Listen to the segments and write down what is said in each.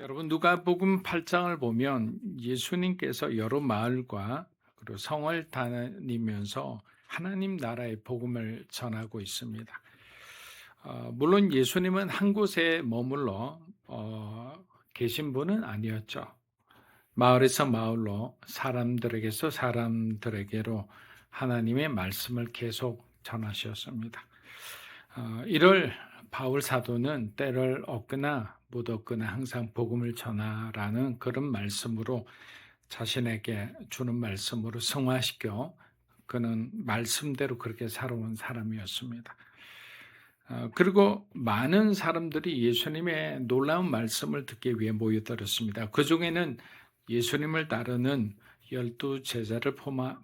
여러분 누가복음 8장을 보면 예수님께서 여러 마을과 그리고 성을 다니면서 하나님 나라의 복음을 전하고 있습니다. 물론 예수님은 한 곳에 머물러 계신 분은 아니었죠. 마을에서 마을로 사람들에게서 사람들에게로 하나님의 말씀을 계속 전하셨습니다. 이를 바울 사도는 때를 얻거나 못 얻거나 항상 복음을 전하라는 그런 말씀으로 자신에게 주는 말씀으로 승화시켜 그는 말씀대로 그렇게 살아온 사람이었습니다. 그리고 많은 사람들이 예수님의 놀라운 말씀을 듣기 위해 모여들었습니다. 그 중에는 예수님을 따르는 12 제자를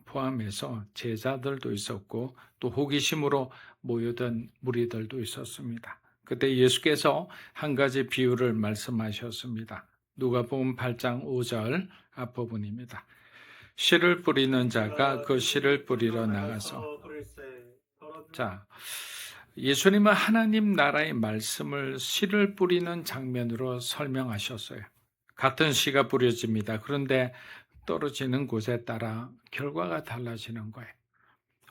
포함해서 제자들도 있었고 또 호기심으로 모여든 무리들도 있었습니다. 그때 예수께서 한 가지 비유를 말씀하셨습니다. 누가복음 8장 5절 앞부분입니다. 씨를 뿌리는 자가 그 씨를 뿌리러 나가서 예수님은 하나님 나라의 말씀을 씨를 뿌리는 장면으로 설명하셨어요. 같은 씨가 뿌려집니다. 그런데 떨어지는 곳에 따라 결과가 달라지는 거예요.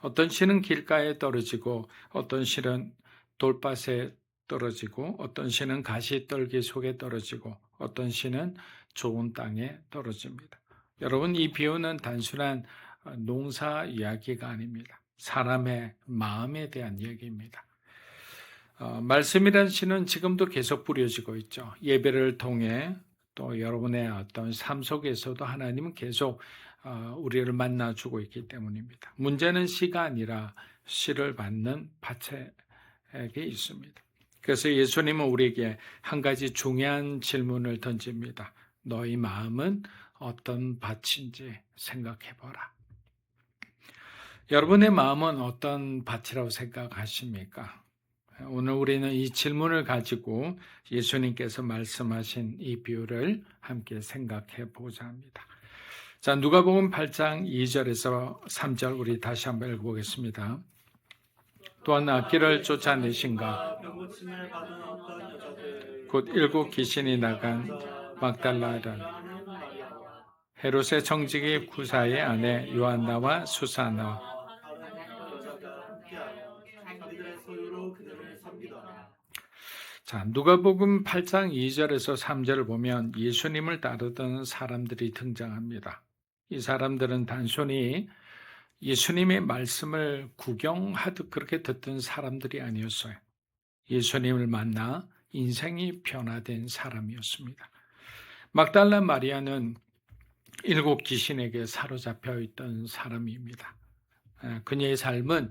어떤 씨는 길가에 떨어지고 어떤 씨는 돌밭에 떨어지고 어떤 씨는 가시떨기 속에 떨어지고 어떤 씨는 좋은 땅에 떨어집니다. 여러분, 이 비유는 단순한 농사 이야기가 아닙니다. 사람의 마음에 대한 얘기입니다. 말씀이란 씨는 지금도 계속 뿌려지고 있죠. 예배를 통해 또 여러분의 어떤 삶 속에서도 하나님은 계속 우리를 만나주고 있기 때문입니다. 문제는 씨가 아니라 씨를 받는 밭에게 있습니다. 그래서 예수님은 우리에게 한 가지 중요한 질문을 던집니다. 너희 마음은 어떤 밭인지 생각해보라. 여러분의 마음은 어떤 밭이라고 생각하십니까? 오늘 우리는 이 질문을 가지고 예수님께서 말씀하신 이 비유를 함께 생각해 보자 합니다. 자, 누가복음 8장 2절에서 3절 우리 다시 한번 읽어보겠습니다. 또한 악기를 쫓아내신가 곧 7 귀신이 나간 막달라라는 헤롯의 정직이 구사의 아내 요한나와 수사나 자, 누가복음 8장 2절에서 3절을 보면 예수님을 따르던 사람들이 등장합니다. 이 사람들은 단순히 예수님의 말씀을 구경하듯 그렇게 듣던 사람들이 아니었어요. 예수님을 만나 인생이 변화된 사람이었습니다. 막달라 마리아는 7 귀신에게 사로잡혀 있던 사람입니다. 그녀의 삶은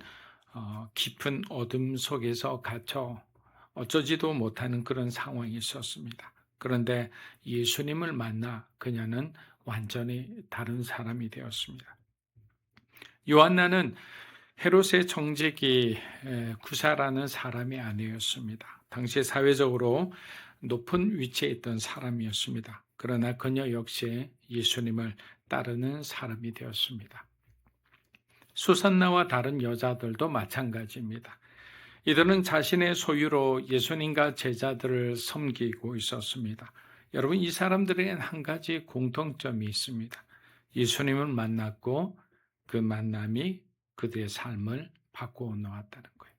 깊은 어둠 속에서 갇혀 어쩌지도 못하는 그런 상황이 있었습니다. 그런데 예수님을 만나 그녀는 완전히 다른 사람이 되었습니다. 요한나는 헤롯의 정직이 구사라는 사람이 아니었습니다. 당시 사회적으로 높은 위치에 있던 사람이었습니다. 그러나 그녀 역시 예수님을 따르는 사람이 되었습니다. 수산나와 다른 여자들도 마찬가지입니다. 이들은 자신의 소유로 예수님과 제자들을 섬기고 있었습니다. 여러분, 이 사람들에겐 한 가지 공통점이 있습니다. 예수님을 만났고 그 만남이 그들의 삶을 바꾸어 놓았다는 거예요.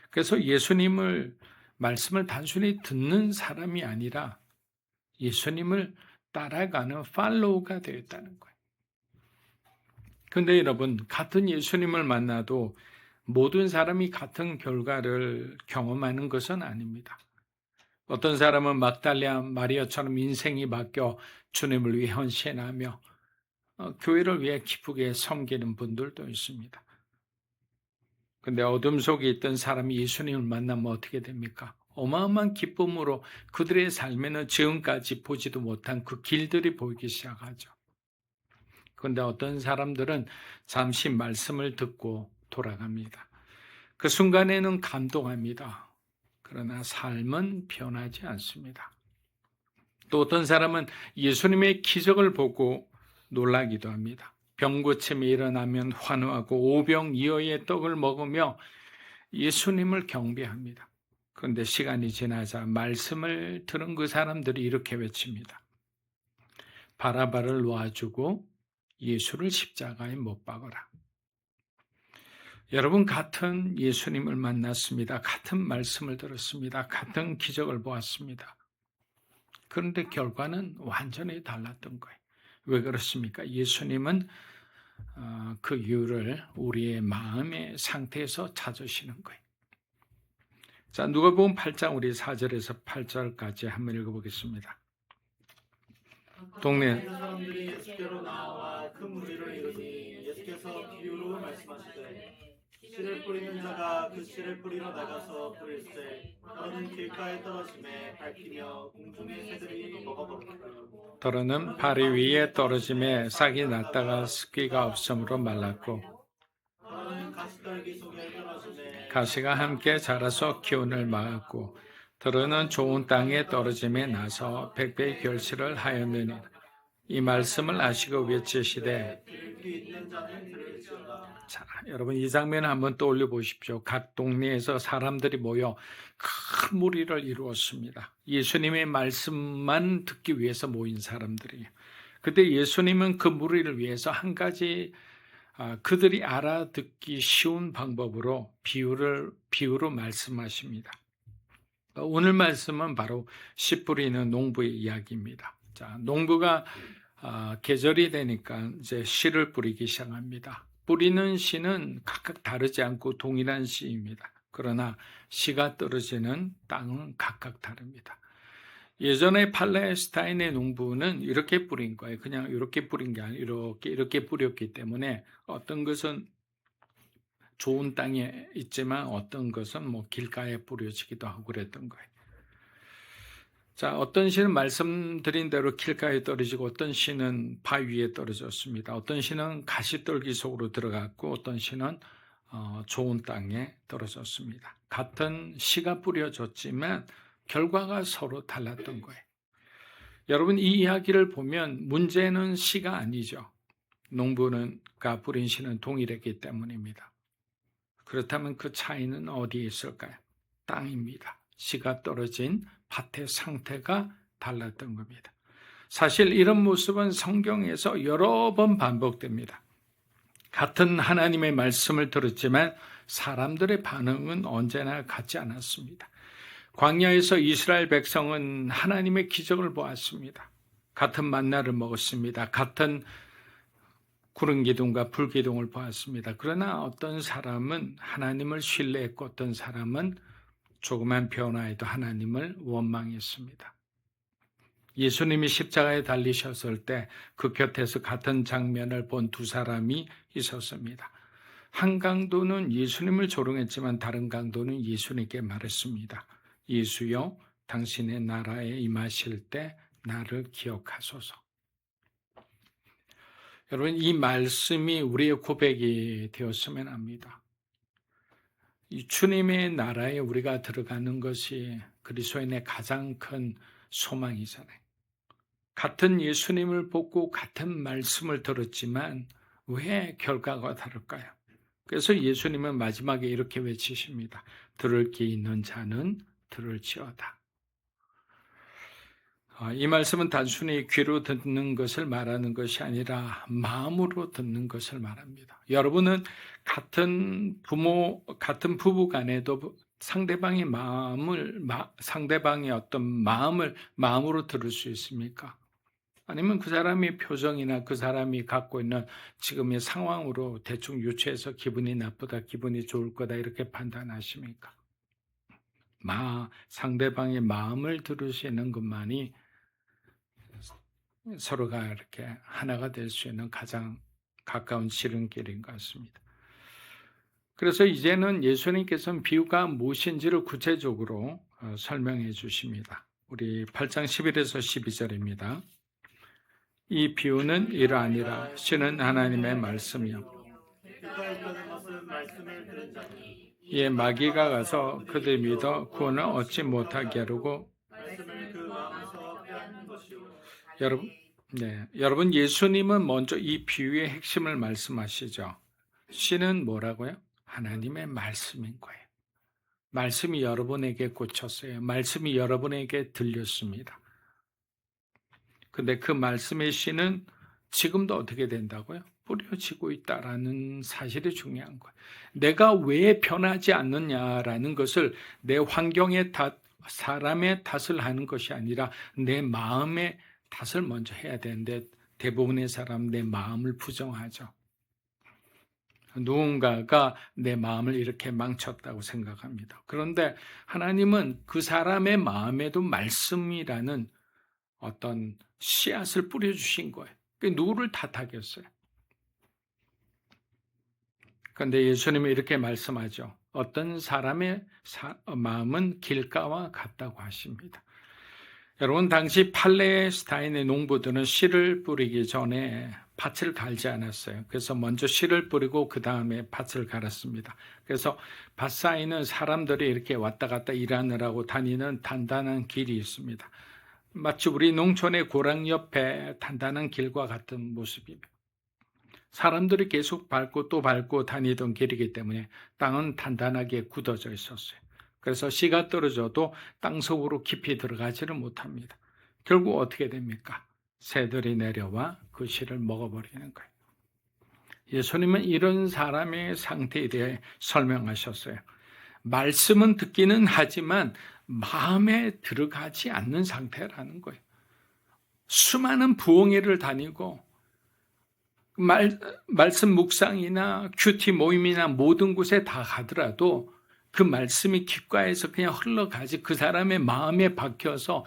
그래서 예수님을 말씀을 단순히 듣는 사람이 아니라 예수님을 따라가는 팔로우가 되었다는 거예요. 그런데 여러분, 같은 예수님을 만나도 모든 사람이 같은 결과를 경험하는 것은 아닙니다. 어떤 사람은 막달라 마리아처럼 인생이 바뀌어 주님을 위해 헌신하며 교회를 위해 기쁘게 섬기는 분들도 있습니다. 그런데 어둠 속에 있던 사람이 예수님을 만나면 어떻게 됩니까? 어마어마한 기쁨으로 그들의 삶에는 지금까지 보지도 못한 그 길들이 보이기 시작하죠. 그런데 어떤 사람들은 잠시 말씀을 듣고 돌아갑니다. 그 순간에는 감동합니다. 그러나 삶은 변하지 않습니다. 또 어떤 사람은 예수님의 기적을 보고 놀라기도 합니다. 병고침이 일어나면 환호하고 오병이어의 떡을 먹으며 예수님을 경배합니다. 그런데 시간이 지나자 말씀을 들은 그 사람들이 이렇게 외칩니다. 바라바를 놓아주고 예수를 십자가에 못 박아라. 여러분, 같은 예수님을 만났습니다. 같은 말씀을 들었습니다. 같은 기적을 보았습니다. 그런데 결과는 완전히 달랐던 거예요. 왜 그렇습니까? 예수님은 그 이유를 우리의 마음의 상태에서 찾으시는 거예요. 자, 누가복음 8장 우리 4절에서 8절까지 한번 읽어보겠습니다. 동네 사람들이 예수께로 나와 큰 무리를 이루니 예수께서 비유로 말씀하시되 씨를 뿌리는 자가 그 씨를 뿌리러 나가서 뿌릴새 너는 길가에 떨어짐에 밟히며 공중의 새들이 먹어버리니라. 더러는 바위 위에 떨어짐에 싹이 났다가 습기가 없으므로 말랐고 너는 가시떨기 속에 떨어짐에 가시가 함께 자라서 기운을 막았고 더러는 좋은 땅에 떨어짐에 나서 백배의 결실을 하였느니 이 말씀을 아시고 외치시되 귀 있는 자는 들을지어다. 자, 여러분 이 장면을 한번 떠올려 보십시오. 각 동네에서 사람들이 모여 큰 무리를 이루었습니다. 예수님의 말씀만 듣기 위해서 모인 사람들이에요. 그때 예수님은 그 무리를 위해서 한 가지 그들이 알아듣기 쉬운 방법으로 비유로 말씀하십니다. 오늘 말씀은 바로 씨 뿌리는 농부의 이야기입니다. 자, 농부가 계절이 되니까 이제 씨를 뿌리기 시작합니다. 뿌리는 씨는 각각 다르지 않고 동일한 씨입니다. 그러나 씨가 떨어지는 땅은 각각 다릅니다. 예전에 팔레스타인의 농부는 이렇게 뿌린 거예요. 그냥 이렇게 뿌린 게 아니라 이렇게 뿌렸기 때문에 어떤 것은 좋은 땅에 있지만 어떤 것은 길가에 뿌려지기도 하고 그랬던 거예요. 자, 어떤 씨는 말씀드린 대로 길가에 떨어지고 어떤 씨는 바위 위에 떨어졌습니다. 어떤 씨는 가시떨기 속으로 들어갔고 어떤 씨는 좋은 땅에 떨어졌습니다. 같은 씨가 뿌려졌지만 결과가 서로 달랐던 거예요. 여러분 이 이야기를 보면 문제는 씨가 아니죠. 농부가 뿌린 씨는 동일했기 때문입니다. 그렇다면 그 차이는 어디에 있을까요? 땅입니다. 씨가 떨어진 밭의 상태가 달랐던 겁니다. 사실 이런 모습은 성경에서 여러 번 반복됩니다. 같은 하나님의 말씀을 들었지만 사람들의 반응은 언제나 같지 않았습니다. 광야에서 이스라엘 백성은 하나님의 기적을 보았습니다. 같은 만나를 먹었습니다. 같은 구름 기둥과 불 기둥을 보았습니다. 그러나 어떤 사람은 하나님을 신뢰했고 어떤 사람은 조그만 변화에도 하나님을 원망했습니다. 예수님이 십자가에 달리셨을 때 그 곁에서 같은 장면을 본 두 사람이 있었습니다. 한 강도는 예수님을 조롱했지만 다른 강도는 예수님께 말했습니다. 예수여, 당신의 나라에 임하실 때 나를 기억하소서. 여러분, 이 말씀이 우리의 고백이 되었으면 합니다. 이 주님의 나라에 우리가 들어가는 것이 그리스도인의 가장 큰 소망이잖아요. 같은 예수님을 보고 같은 말씀을 들었지만 왜 결과가 다를까요? 그래서 예수님은 마지막에 이렇게 외치십니다. 들을 귀 있는 자는 들을지어다. 이 말씀은 단순히 귀로 듣는 것을 말하는 것이 아니라 마음으로 듣는 것을 말합니다. 여러분은 같은 부부 간에도 상대방의 어떤 마음으로 들을 수 있습니까? 아니면 그 사람의 표정이나 그 사람이 갖고 있는 지금의 상황으로 대충 유추해서 기분이 나쁘다, 기분이 좋을 거다 이렇게 판단하십니까? 상대방의 마음을 들으시는 것만이 서로가 이렇게 하나가 될 수 있는 가장 가까운 지름길인 것 같습니다. 그래서 이제는 예수님께서는 비유가 무엇인지를 구체적으로 설명해 주십니다. 우리 8장 11에서 12절입니다. 이 비유는 이러하니라. 씨는 하나님의 말씀이요. 이에 마귀가 가서 그들 믿어 구원을 얻지 못하게 하려고. 여러분 예수님은 먼저 이 비유의 핵심을 말씀하시죠. 씨는 뭐라고요? 하나님의 말씀인 거예요. 말씀이 여러분에게 꽂혔어요. 말씀이 여러분에게 들렸습니다. 근데 그 말씀의 씨는 지금도 어떻게 된다고요? 뿌려지고 있다라는 사실이 중요한 거예요. 내가 왜 변하지 않느냐라는 것을 내 환경의 탓, 사람의 탓을 하는 것이 아니라 내 마음의 탓을 먼저 해야 되는데 대부분의 사람 내 마음을 부정하죠. 누군가가 내 마음을 이렇게 망쳤다고 생각합니다. 그런데 하나님은 그 사람의 마음에도 말씀이라는 어떤 씨앗을 뿌려주신 거예요. 누구를 탓하겠어요? 그런데 예수님은 이렇게 말씀하죠. 어떤 사람의 마음은 길가와 같다고 하십니다. 여러분, 당시 팔레스타인의 농부들은 씨를 뿌리기 전에 밭을 갈지 않았어요. 그래서 먼저 씨를 뿌리고 그 다음에 밭을 갈았습니다. 그래서 밭 사이는 사람들이 이렇게 왔다 갔다 일하느라고 다니는 단단한 길이 있습니다. 마치 우리 농촌의 고랑 옆에 단단한 길과 같은 모습입니다. 사람들이 계속 밟고 또 밟고 다니던 길이기 때문에 땅은 단단하게 굳어져 있었어요. 그래서 씨가 떨어져도 땅속으로 깊이 들어가지를 못합니다. 결국 어떻게 됩니까? 새들이 내려와 그 씨를 먹어버리는 거예요. 예수님은 이런 사람의 상태에 대해 설명하셨어요. 말씀은 듣기는 하지만 마음에 들어가지 않는 상태라는 거예요. 수많은 부흥회를 다니고 말씀 묵상이나 큐티 모임이나 모든 곳에 다 가더라도 그 말씀이 귓가에서 그냥 흘러가지 그 사람의 마음에 박혀서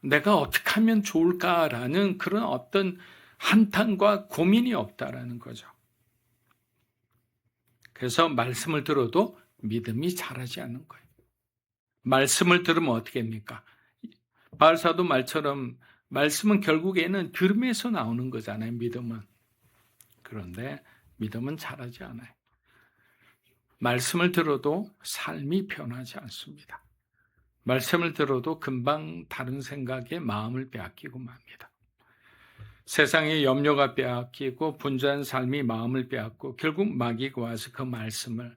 내가 어떻게 하면 좋을까라는 그런 어떤 한탄과 고민이 없다라는 거죠. 그래서 말씀을 들어도 믿음이 자라지 않는 거예요. 말씀을 들으면 어떻게 합니까? 바울사도 말처럼 말씀은 결국에는 들음에서 나오는 거잖아요. 믿음은. 그런데 믿음은 자라지 않아요. 말씀을 들어도 삶이 변하지 않습니다. 말씀을 들어도 금방 다른 생각에 마음을 빼앗기고 맙니다. 세상의 염려가 빼앗기고 분주한 삶이 마음을 빼앗고 결국 마귀가 와서 그 말씀을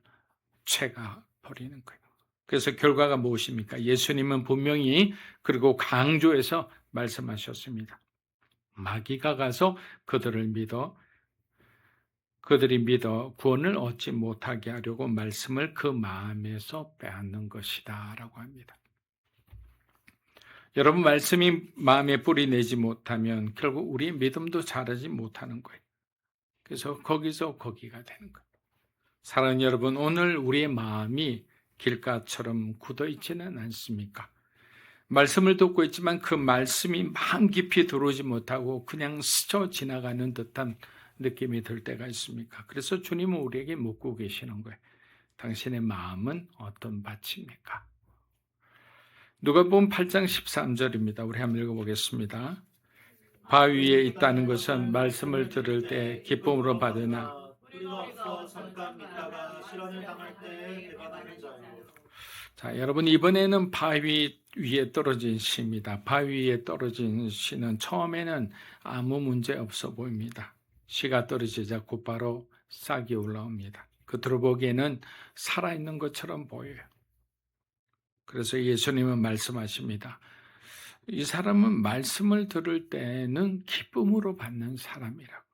채가 버리는 거예요. 그래서 결과가 무엇입니까? 예수님은 분명히 그리고 강조해서 말씀하셨습니다. 마귀가 가서 그들이 믿어 구원을 얻지 못하게 하려고 말씀을 그 마음에서 빼앗는 것이다 라고 합니다. 여러분, 말씀이 마음에 뿌리 내지 못하면 결국 우리의 믿음도 자라지 못하는 거예요. 그래서 거기서 거기가 되는 거예요. 사랑하는 여러분, 오늘 우리의 마음이 길가처럼 굳어 있지는 않습니까? 말씀을 듣고 있지만 그 말씀이 마음 깊이 들어오지 못하고 그냥 스쳐 지나가는 듯한 느낌이 들 때가 있습니까? 그래서 주님은 우리에게 묻고 계시는 거예요. 당신의 마음은 어떤 밭입니까? 누가복음 8장 13절입니다. 우리 한번 읽어보겠습니다. 바위에 있다는 것은 말씀을 들을 때 기쁨으로 받으나 뿌리가 없어 잠깐 믿다가 실현을 당할 때에 대변하는 자요. 자, 여러분, 이번에는 바위 위에 떨어진 씨입니다. 바위 위에 떨어진 씨는 처음에는 아무 문제 없어 보입니다. 씨가 떨어지자 곧바로 싹이 올라옵니다. 겉으로 보기에는 살아있는 것처럼 보여요. 그래서 예수님은 말씀하십니다. 이 사람은 말씀을 들을 때는 기쁨으로 받는 사람이라고.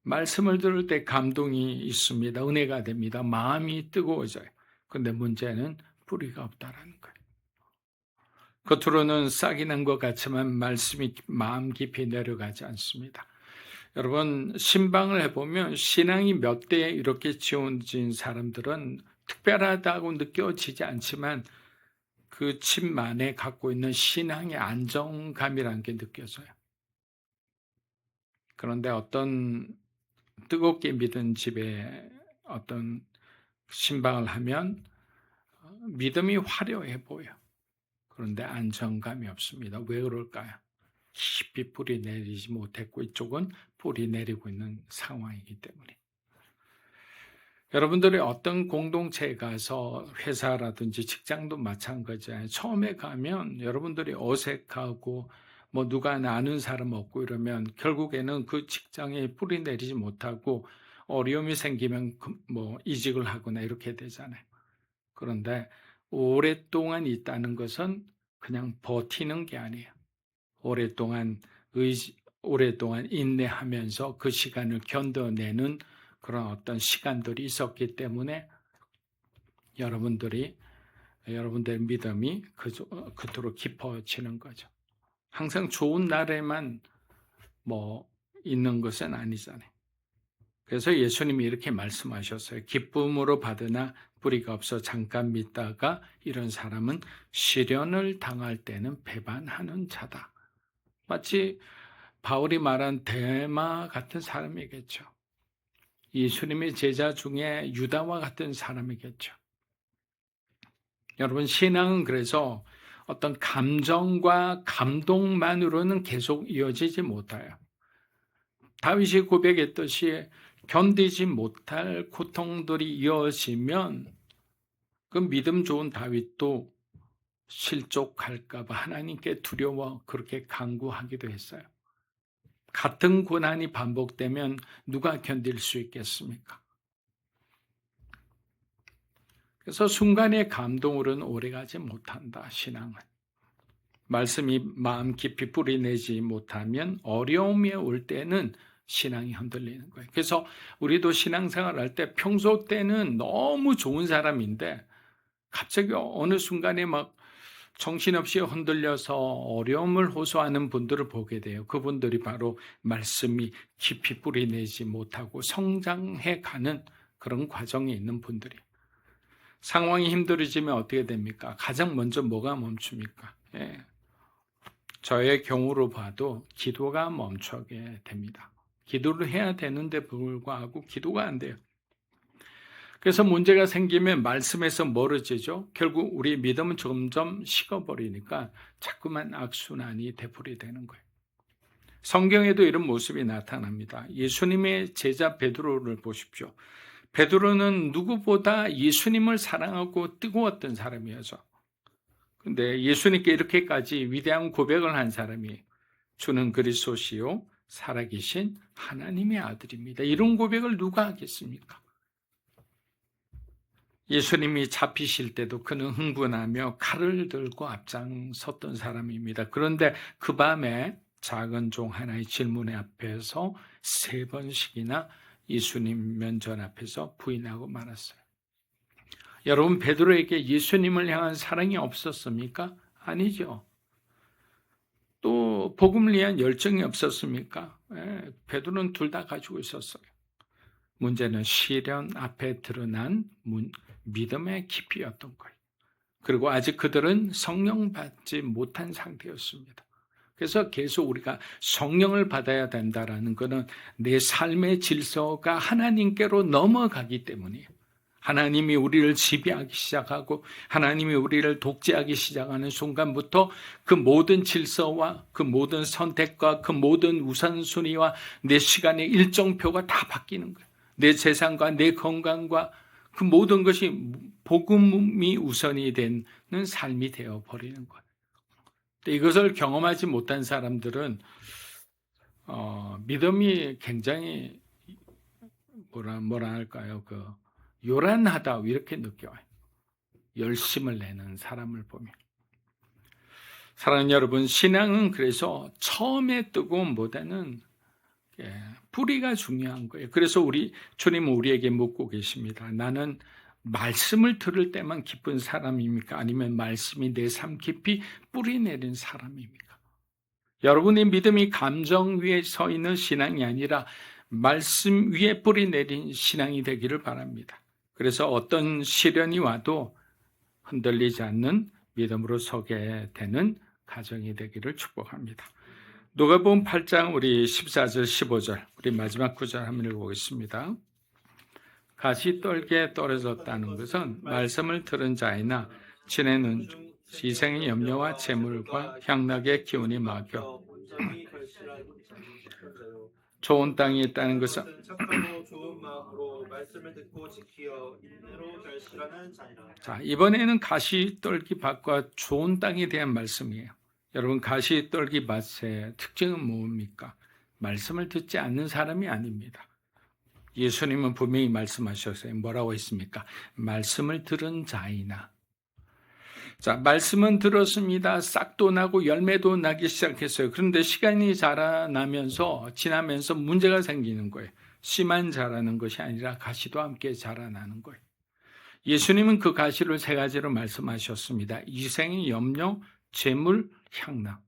말씀을 들을 때 감동이 있습니다. 은혜가 됩니다. 마음이 뜨거워져요. 그런데 문제는 뿌리가 없다라는 거예요. 겉으로는 싹이 난 것 같지만 말씀이 마음 깊이 내려가지 않습니다. 여러분, 신방을 해보면 신앙이 몇 대 이렇게 지어진 사람들은 특별하다고 느껴지지 않지만 그 집만에 갖고 있는 신앙의 안정감이라는 게 느껴져요. 그런데 어떤 뜨겁게 믿은 집에 어떤 신방을 하면 믿음이 화려해 보여. 그런데 안정감이 없습니다. 왜 그럴까요? 깊이 뿌리 내리지 못했고 이쪽은 뿌리 내리고 있는 상황이기 때문에. 여러분들이 어떤 공동체에 가서 회사라든지 직장도 마찬가지예요. 처음에 가면 여러분들이 어색하고 뭐 누가 아는 사람 없고 이러면 결국에는 그 직장에 뿌리 내리지 못하고 어려움이 생기면 뭐 이직을 하거나 이렇게 되잖아요. 그런데 오랫동안 있다는 것은 그냥 버티는 게 아니에요. 오랫동안 인내하면서 그 시간을 견뎌내는 그런 어떤 시간들이 있었기 때문에 여러분들의 믿음이 그토록 깊어지는 거죠. 항상 좋은 날에만 있는 것은 아니잖아요. 그래서 예수님이 이렇게 말씀하셨어요. 기쁨으로 받으나 뿌리가 없어 잠깐 믿다가 이런 사람은 시련을 당할 때는 배반하는 자다. 마치 바울이 말한 데마 같은 사람이겠죠. 예수님의 제자 중에 유다와 같은 사람이겠죠. 여러분, 신앙은 그래서 어떤 감정과 감동만으로는 계속 이어지지 못해요. 다윗이 고백했듯이 견디지 못할 고통들이 이어지면 그 믿음 좋은 다윗도 실족할까 봐 하나님께 두려워 그렇게 간구하기도 했어요. 같은 고난이 반복되면 누가 견딜 수 있겠습니까? 그래서 순간의 감동으로는 오래가지 못한다, 신앙은. 말씀이 마음 깊이 뿌리내지 못하면 어려움이 올 때는 신앙이 흔들리는 거예요. 그래서 우리도 신앙생활 할 때 평소 때는 너무 좋은 사람인데 갑자기 어느 순간에 막 정신없이 흔들려서 어려움을 호소하는 분들을 보게 돼요. 그분들이 바로 말씀이 깊이 뿌리내지 못하고 성장해 가는 그런 과정에 있는 분들이. 상황이 힘들어지면 어떻게 됩니까? 가장 먼저 뭐가 멈춥니까? 저의 경우로 봐도 기도가 멈추게 됩니다. 기도를 해야 되는데 불구하고 기도가 안 돼요. 그래서 문제가 생기면 말씀에서 멀어지죠. 결국 우리 믿음은 점점 식어버리니까 자꾸만 악순환이 되풀이되는 거예요. 성경에도 이런 모습이 나타납니다. 예수님의 제자 베드로를 보십시오. 베드로는 누구보다 예수님을 사랑하고 뜨거웠던 사람이어서 근데 예수님께 이렇게까지 위대한 고백을 한 사람이 주는 그리스도시요 살아계신 하나님의 아들입니다. 이런 고백을 누가 하겠습니까? 예수님이 잡히실 때도 그는 흥분하며 칼을 들고 앞장섰던 사람입니다. 그런데 그 밤에 작은 종 하나의 질문에 앞에서 3번씩이나 예수님 면전 앞에서 부인하고 말았어요. 여러분, 베드로에게 예수님을 향한 사랑이 없었습니까? 아니죠. 또 복음을 위한 열정이 없었습니까? 베드로는 둘 다 가지고 있었어요. 문제는 시련 앞에 드러난 믿음의 깊이였던 거예요. 그리고 아직 그들은 성령 받지 못한 상태였습니다. 그래서 계속 우리가 성령을 받아야 된다라는 것은 내 삶의 질서가 하나님께로 넘어가기 때문이에요. 하나님이 우리를 지배하기 시작하고 하나님이 우리를 독재하기 시작하는 순간부터 그 모든 질서와 그 모든 선택과 그 모든 우선순위와 내 시간의 일정표가 다 바뀌는 거예요. 내 재산과 내 건강과 그 모든 것이 복음이 우선이 되는 삶이 되어버리는 거예요. 이것을 경험하지 못한 사람들은 믿음이 굉장히 뭐라 할까요? 요란하다 이렇게 느껴요. 열심을 내는 사람을 보면. 사랑하는 여러분, 신앙은 그래서 처음에 뜨거움보다는 뿌리가 중요한 거예요. 그래서 주님은 우리에게 묻고 계십니다. 나는 말씀을 들을 때만 기쁜 사람입니까? 아니면 말씀이 내 삶 깊이 뿌리 내린 사람입니까? 여러분의 믿음이 감정 위에 서 있는 신앙이 아니라 말씀 위에 뿌리 내린 신앙이 되기를 바랍니다. 그래서 어떤 시련이 와도 흔들리지 않는 믿음으로 서게 되는 가정이 되기를 축복합니다. 누가복음 8장 우리 14절 15절 우리 마지막 구절 한번 읽어보겠습니다. 가시떨기에 떨어졌다는 것은 말씀을 들은 자이나 지내는 이생의 염려와 재물과 향락의 기운이 막혀 좋은 땅에 있다는 것은 착하고 좋은 마음으로 말씀을 듣고 지키어 인내로 결실하는 자니라. 자, 이번에는 가시떨기 밭과 좋은 땅에 대한 말씀이에요. 여러분, 가시떨기 밭의 특징은 뭡니까? 말씀을 듣지 않는 사람이 아닙니다. 예수님은 분명히 말씀하셨어요. 뭐라고 했습니까? 말씀을 들은 자이나 자, 말씀은 들었습니다. 싹도 나고 열매도 나기 시작했어요. 그런데 시간이 지나면서 문제가 생기는 거예요. 씨만 자라는 것이 아니라 가시도 함께 자라나는 거예요. 예수님은 그 가시를 세 가지로 말씀하셨습니다. 이생의 염려, 재물, 향락.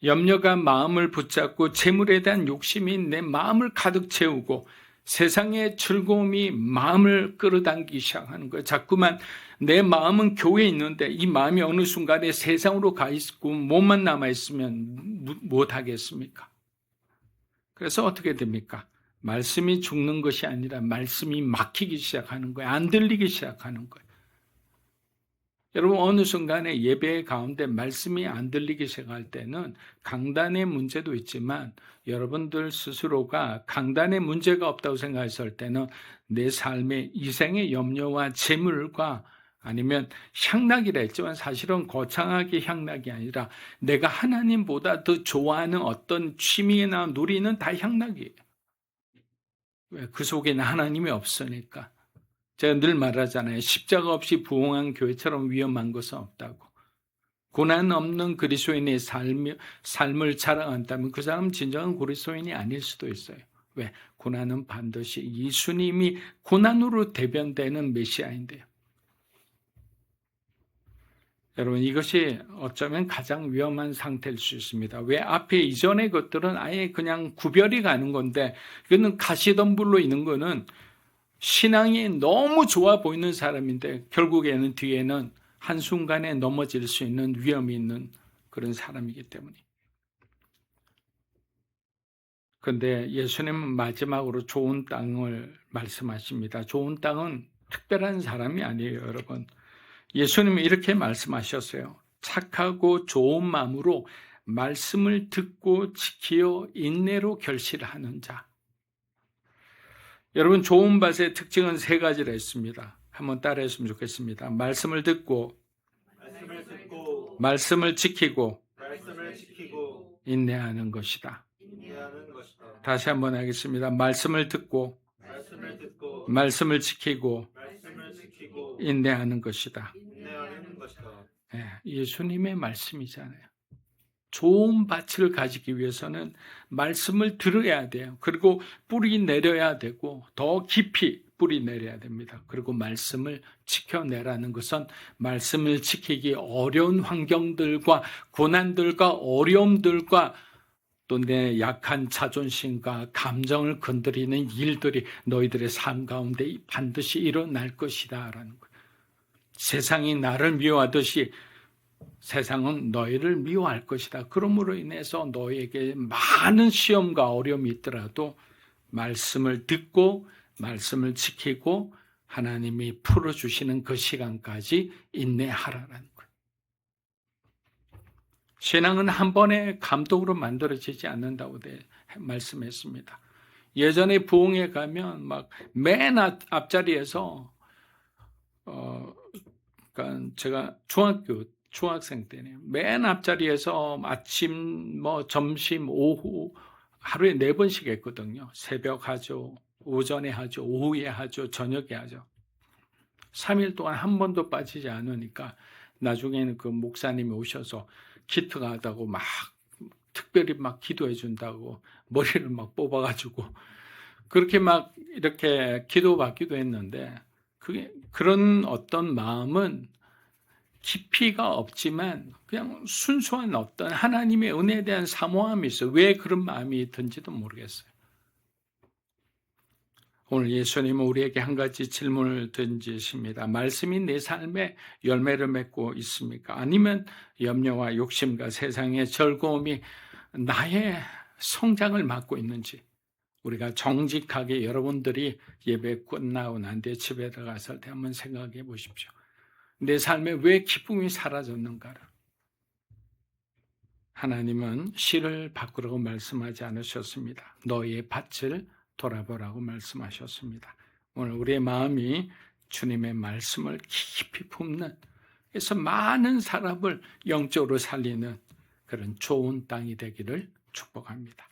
염려가 마음을 붙잡고 재물에 대한 욕심이 내 마음을 가득 채우고 세상의 즐거움이 마음을 끌어당기기 시작하는 거예요. 자꾸만 내 마음은 교회에 있는데 이 마음이 어느 순간에 세상으로 가 있고 몸만 남아있으면 못하겠습니까? 그래서 어떻게 됩니까? 말씀이 죽는 것이 아니라 말씀이 막히기 시작하는 거예요. 안 들리기 시작하는 거예요. 여러분, 어느 순간에 예배 가운데 말씀이 안 들리기 시작할 때는 강단의 문제도 있지만 여러분들 스스로가 강단에 문제가 없다고 생각했을 때는 내 삶의 이생의 염려와 재물과 아니면 향락이라 했지만 사실은 거창하게 향락이 아니라 내가 하나님보다 더 좋아하는 어떤 취미나 누리는 다 향락이에요. 왜? 그 속에는 하나님이 없으니까. 제가 늘 말하잖아요. 십자가 없이 부흥한 교회처럼 위험한 것은 없다고. 고난 없는 그리스도인의 삶을 자랑한다면 그 사람은 진정한 그리스도인이 아닐 수도 있어요. 왜? 고난은 반드시 예수님이 고난으로 대변되는 메시아인데요. 여러분, 이것이 어쩌면 가장 위험한 상태일 수 있습니다. 왜? 앞에 이전의 것들은 아예 그냥 구별이 가는 건데 이거는 가시덤불로 있는 거는 신앙이 너무 좋아 보이는 사람인데 결국에는 뒤에는 한순간에 넘어질 수 있는 위험이 있는 그런 사람이기 때문에. 그런데 예수님은 마지막으로 좋은 땅을 말씀하십니다. 좋은 땅은 특별한 사람이 아니에요, 여러분. 예수님은 이렇게 말씀하셨어요. 착하고 좋은 마음으로 말씀을 듣고 지키어 인내로 결실하는 자. 여러분, 좋은 밭의 특징은 세 가지라 했습니다. 한번 따라했으면 좋겠습니다. 말씀을 듣고 말씀을 지키고 인내하는 것이다. 다시 한번 하겠습니다. 말씀을 듣고 말씀을 지키고 인내하는 것이다. 네, 예수님의 말씀이잖아요. 좋은 밭을 가지기 위해서는 말씀을 들어야 돼요. 그리고 뿌리 내려야 되고 더 깊이 뿌리 내려야 됩니다. 그리고 말씀을 지켜내라는 것은 말씀을 지키기 어려운 환경들과 고난들과 어려움들과 또 내 약한 자존심과 감정을 건드리는 일들이 너희들의 삶 가운데 반드시 일어날 것이다 라는 거예요. 세상이 나를 미워하듯이 세상은 너희를 미워할 것이다. 그러므로 인해서 너희에게 많은 시험과 어려움이 있더라도 말씀을 듣고 말씀을 지키고 하나님이 풀어주시는 그 시간까지 인내하라는 거예요. 신앙은 한 번의 감동으로 만들어지지 않는다고 말씀했습니다. 예전에 부흥회 가면 막 맨 앞자리에서 그러니까 제가 중학생 때네요. 맨 앞자리에서 아침, 점심, 오후 하루에 4번씩 했거든요. 새벽 하죠. 오전에 하죠. 오후에 하죠. 저녁에 하죠. 3일 동안 한 번도 빠지지 않으니까 나중에는 그 목사님이 오셔서 기특하다고 막 특별히 막 기도해 준다고 머리를 막 뽑아가지고 그렇게 막 이렇게 기도받기도 했는데 그런 어떤 마음은 깊이가 없지만 그냥 순수한 어떤 하나님의 은혜에 대한 사모함이 있어요. 왜 그런 마음이 든지도 모르겠어요. 오늘 예수님은 우리에게 한 가지 질문을 던지십니다. 말씀이 내 삶에 열매를 맺고 있습니까? 아니면 염려와 욕심과 세상의 즐거움이 나의 성장을 막고 있는지 우리가 정직하게 여러분들이 예배 끝나고 난 뒤에 집에 들어갔을 때 한번 생각해 보십시오. 내 삶에 왜 기쁨이 사라졌는가를. 하나님은 씨를 바꾸라고 말씀하지 않으셨습니다. 너희의 밭을 돌아보라고 말씀하셨습니다. 오늘 우리의 마음이 주님의 말씀을 깊이 품는, 그래서 많은 사람을 영적으로 살리는 그런 좋은 땅이 되기를 축복합니다.